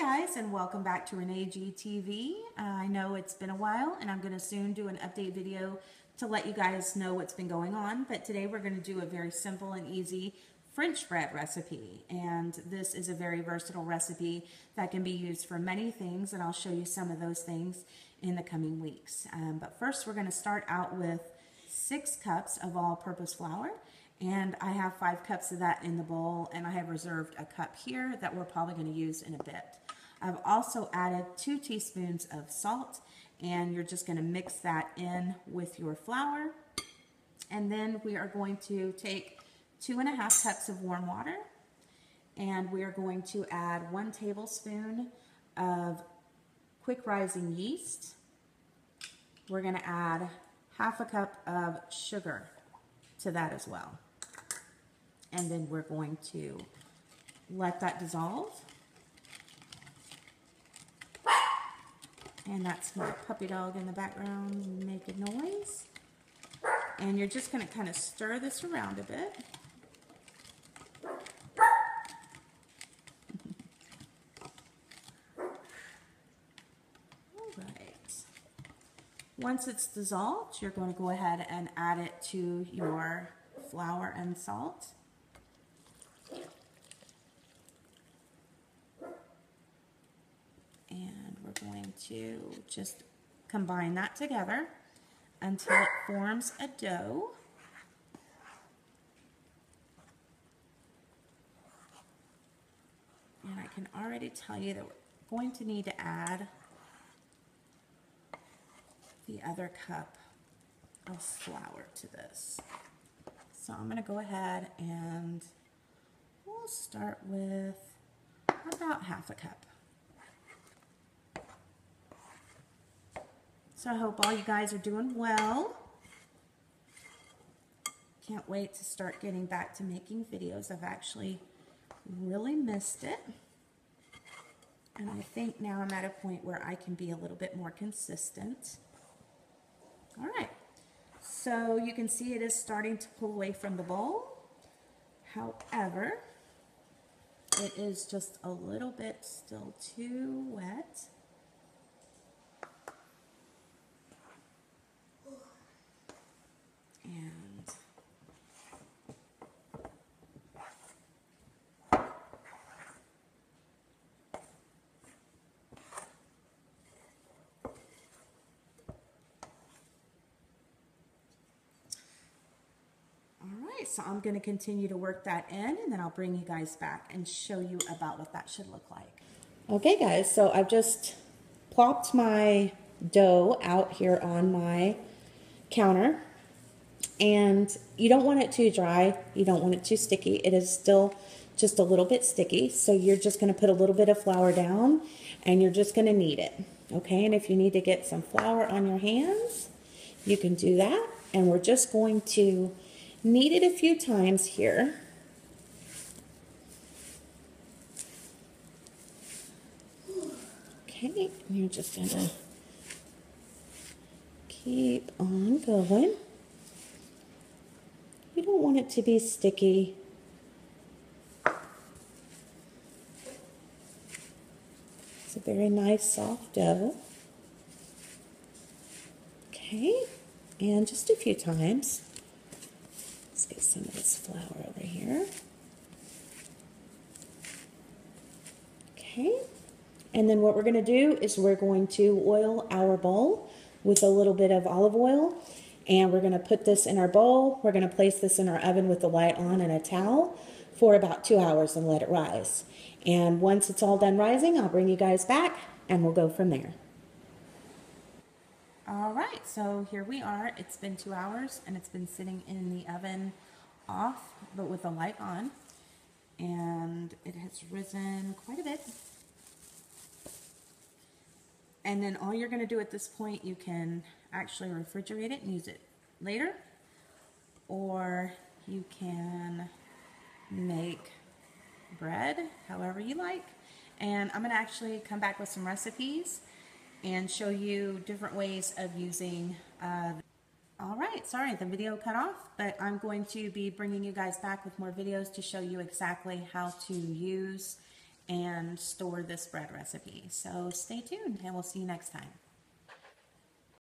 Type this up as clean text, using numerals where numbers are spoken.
guys, and welcome back to Renee G TV. I know it's been a while, and I'm going to soon do an update video to let you guys know what's been going on. But today we're going to do a very simple and easy French bread recipe, and this is a very versatile recipe that can be used for many things, and I'll show you some of those things in the coming weeks. But first, we're going to start out with 6 cups of all-purpose flour. And I have 5 cups of that in the bowl, and I have reserved a cup here that we're probably going to use in a bit. I've also added 2 teaspoons of salt, and you're just going to mix that in with your flour. And then we are going to take 2½ cups of warm water, and we are going to add 1 tablespoon of quick rising yeast. We're going to add ½ cup of sugar to that as well. And then we're going to let that dissolve. And that's my puppy dog in the background making noise. And you're just going to kind of stir this around a bit. All right. Once it's dissolved, you're going to go ahead and add it to your flour and salt. And we're going to just combine that together until it forms a dough. And I can already tell you that we're going to need to add the other cup of flour to this. So I'm going to go ahead and we'll start with about ½ cup. So I hope all you guys are doing well. Can't wait to start getting back to making videos. I've actually really missed it. And I think now I'm at a point where I can be a little bit more consistent. All right. So you can see it is starting to pull away from the bowl. However, it is just a little bit still too wet. And so I'm going to continue to work that in, and then I'll bring you guys back and show you about what that should look like. Okay guys, so I've just plopped my dough out here on my counter, and you don't want it too dry, you don't want it too sticky. It is still just a little bit sticky, so you're just going to put a little bit of flour down and you're just going to knead it. Okay, and if you need to get some flour on your hands, you can do that, and we're just going to knead it a few times here. Okay, and you're just going to keep on going. You don't want it to be sticky. It's a very nice soft dough. Okay, and just a few times. Let's get some of this flour over here. Okay, and then what we're going to do is we're going to oil our bowl with a little bit of olive oil, and we're going to put this in our bowl. We're going to place this in our oven with the light on and a towel for about 2 hours and let it rise. And once it's all done rising, I'll bring you guys back and we'll go from there. All right, so here we are. It's been 2 hours and it's been sitting in the oven off, but with the light on, and it has risen quite a bit. And then all you're going to do at this point, you can actually refrigerate it and use it later, or you can make bread however you like. And I'm going to actually come back with some recipes and show you different ways of using all right, sorry the video cut off, but I'm going to be bringing you guys back with more videos to show you exactly how to use and store this bread recipe. So stay tuned and we'll see you next time.